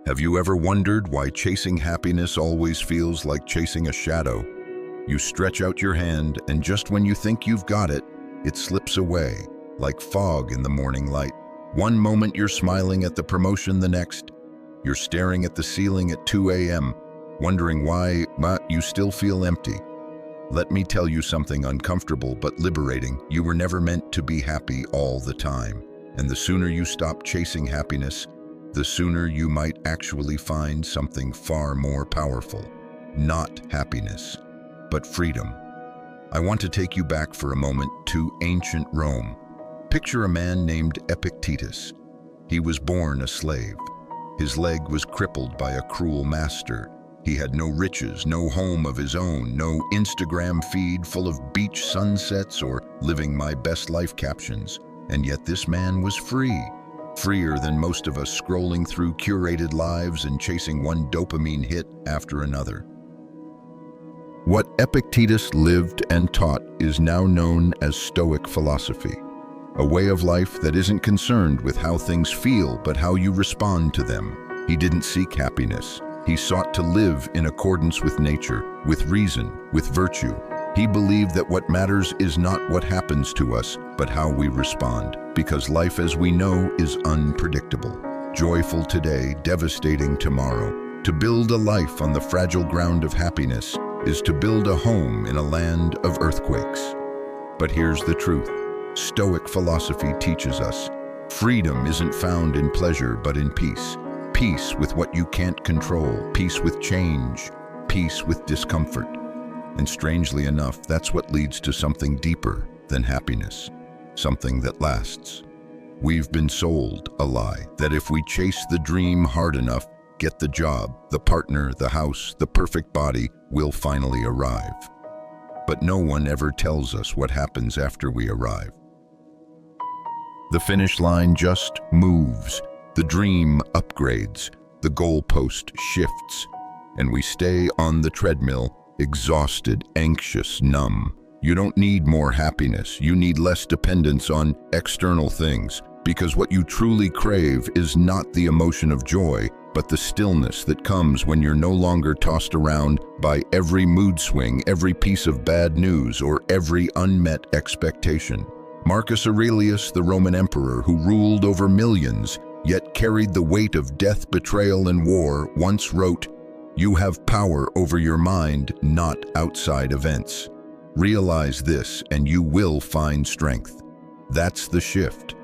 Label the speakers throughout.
Speaker 1: Have you ever wondered why chasing happiness always feels like chasing a shadow? You stretch out your hand, and just when you think you've got it, it slips away, like fog in the morning light. One moment you're smiling at the promotion, the next, you're staring at the ceiling at 2 a.m., wondering why, but you still feel empty. Let me tell you something uncomfortable but liberating. You were never meant to be happy all the time. And the sooner you stop chasing happiness, the sooner you might actually find something far more powerful. Not happiness, but freedom. I want to take you back for a moment to ancient Rome. Picture a man named Epictetus. He was born a slave. His leg was crippled by a cruel master. He had no riches, no home of his own, no Instagram feed full of beach sunsets or living my best life captions. And yet this man was free. Freer than most of us, scrolling through curated lives and chasing one dopamine hit after another. What Epictetus lived and taught is now known as Stoic philosophy, a way of life that isn't concerned with how things feel, but how you respond to them. He didn't seek happiness. He sought to live in accordance with nature, with reason, with virtue. He believed that what matters is not what happens to us, but how we respond, because life as we know is unpredictable. Joyful today, devastating tomorrow. To build a life on the fragile ground of happiness is to build a home in a land of earthquakes. But here's the truth. Stoic philosophy teaches us freedom isn't found in pleasure but in peace. Peace with what you can't control, peace with change, peace with discomfort. And strangely enough, that's what leads to something deeper than happiness, something that lasts. We've been sold a lie that if we chase the dream hard enough, get the job, the partner, the house, the perfect body, we'll finally arrive. But no one ever tells us what happens after we arrive. The finish line just moves. The dream upgrades. The goalpost shifts. And we stay on the treadmill, exhausted, anxious, numb. You don't need more happiness. You need less dependence on external things, because what you truly crave is not the emotion of joy, but the stillness that comes when you're no longer tossed around by every mood swing, every piece of bad news, or every unmet expectation. Marcus Aurelius, the Roman emperor who ruled over millions, yet carried the weight of death, betrayal, and war, once wrote, "You have power over your mind, not outside events. Realize this and you will find strength." That's the shift.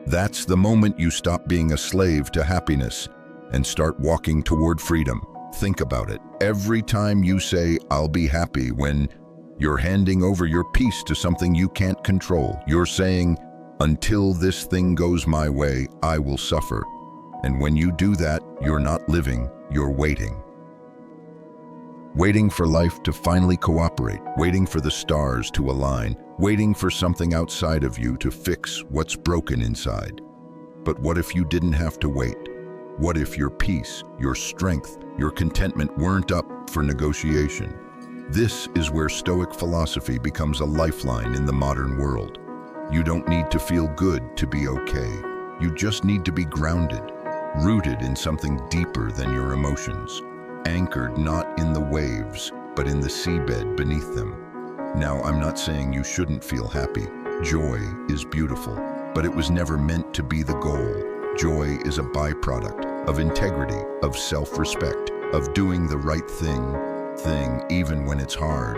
Speaker 1: That's the moment you stop being a slave to happiness and start walking toward freedom. Think about it. Every time you say, "I'll be happy," when you're handing over your peace to something you can't control, you're saying, "Until this thing goes my way, I will suffer." And when you do that, you're not living, you're waiting. Waiting for life to finally cooperate, waiting for the stars to align, waiting for something outside of you to fix what's broken inside. But what if you didn't have to wait? What if your peace, your strength, your contentment weren't up for negotiation? This is where Stoic philosophy becomes a lifeline in the modern world. You don't need to feel good to be okay. You just need to be grounded, rooted in something deeper than your emotions. Anchored not in the waves, but in the seabed beneath them. Now, I'm not saying you shouldn't feel happy. Joy is beautiful, but it was never meant to be the goal. Joy is a byproduct of integrity, of self-respect, of doing the right thing even when it's hard.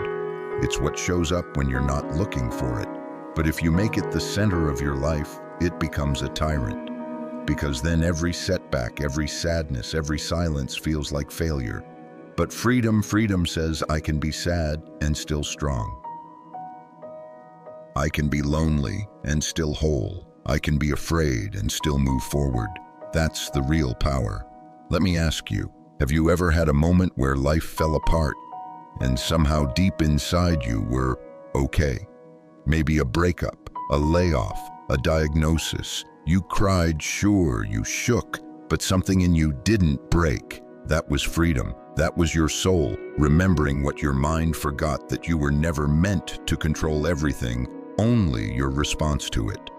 Speaker 1: It's what shows up when you're not looking for it. But if you make it the center of your life, it becomes a tyrant. Because then every setback, every sadness, every silence feels like failure. But freedom says, I can be sad and still strong. I can be lonely and still whole. I can be afraid and still move forward. That's the real power. Let me ask you, have you ever had a moment where life fell apart and somehow deep inside you were okay? Maybe a breakup, a layoff, a diagnosis. You cried, sure, you shook, but something in you didn't break. That was freedom. That was your soul, remembering what your mind forgot, that you were never meant to control everything, only your response to it.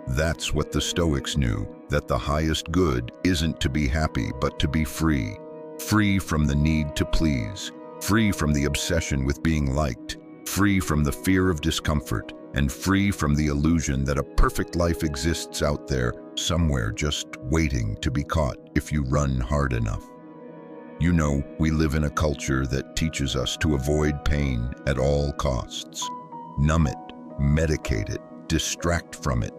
Speaker 1: That's what the Stoics knew, that the highest good isn't to be happy, but to be free. Free from the need to please, free from the obsession with being liked, free from the fear of discomfort, and free from the illusion that a perfect life exists out there somewhere just waiting to be caught if you run hard enough. You know, we live in a culture that teaches us to avoid pain at all costs. Numb it, medicate it, distract from it.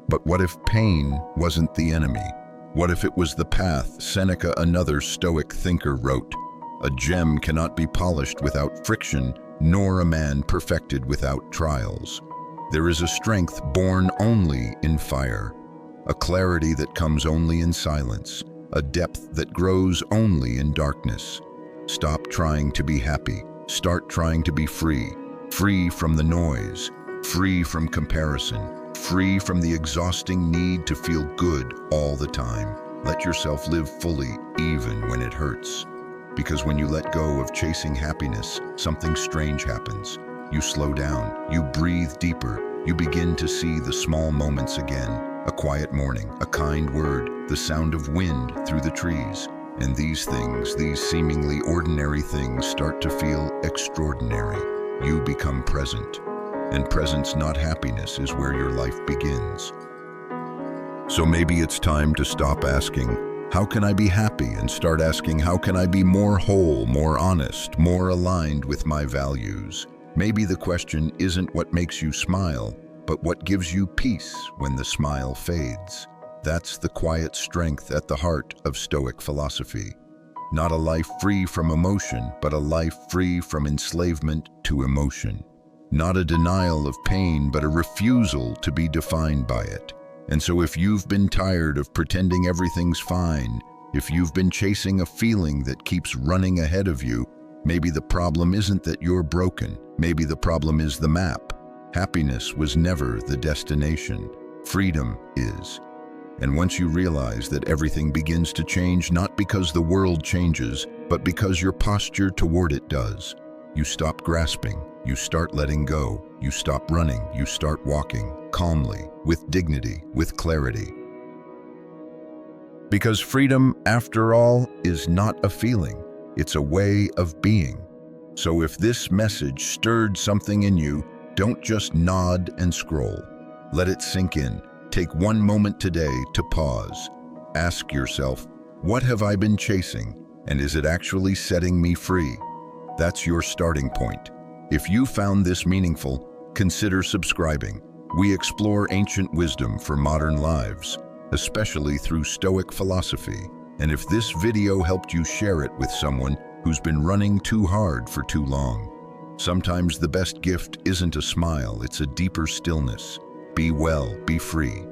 Speaker 1: But what if pain wasn't the enemy? What if it was the path? Seneca, another Stoic thinker, wrote, "A gem cannot be polished without friction, nor a man perfected without trials. There is a strength born only in fire, a clarity that comes only in silence, a depth that grows only in darkness. Stop trying to be happy. Start trying to be free. Free from the noise, free from comparison, free from the exhausting need to feel good all the time. Let yourself live fully even when it hurts. Because when you let go of chasing happiness, something strange happens. You slow down, you breathe deeper, you begin to see the small moments again. A quiet morning, a kind word, the sound of wind through the trees. And these things, these seemingly ordinary things, start to feel extraordinary. You become present. And presence, not happiness, is where your life begins. So maybe it's time to stop asking, how can I be happy? And start asking, how can I be more whole, more honest, more aligned with my values? Maybe the question isn't what makes you smile, but what gives you peace when the smile fades. That's the quiet strength at the heart of Stoic philosophy. Not a life free from emotion, but a life free from enslavement to emotion. Not a denial of pain, but a refusal to be defined by it. And so if you've been tired of pretending everything's fine, if you've been chasing a feeling that keeps running ahead of you, maybe the problem isn't that you're broken. Maybe the problem is the map. Happiness was never the destination. Freedom is. And once you realize that everything begins to change, not because the world changes, but because your posture toward it does. You stop grasping, you start letting go, you stop running, you start walking calmly, with dignity, with clarity. Because freedom, after all, is not a feeling, it's a way of being. So if this message stirred something in you, don't just nod and scroll. Let it sink in. Take one moment today to pause. Ask yourself, what have I been chasing? And is it actually setting me free? That's your starting point. If you found this meaningful, consider subscribing. We explore ancient wisdom for modern lives, especially through Stoic philosophy. And if this video helped you, share it with someone who's been running too hard for too long. Sometimes the best gift isn't a smile, it's a deeper stillness. Be well, be free.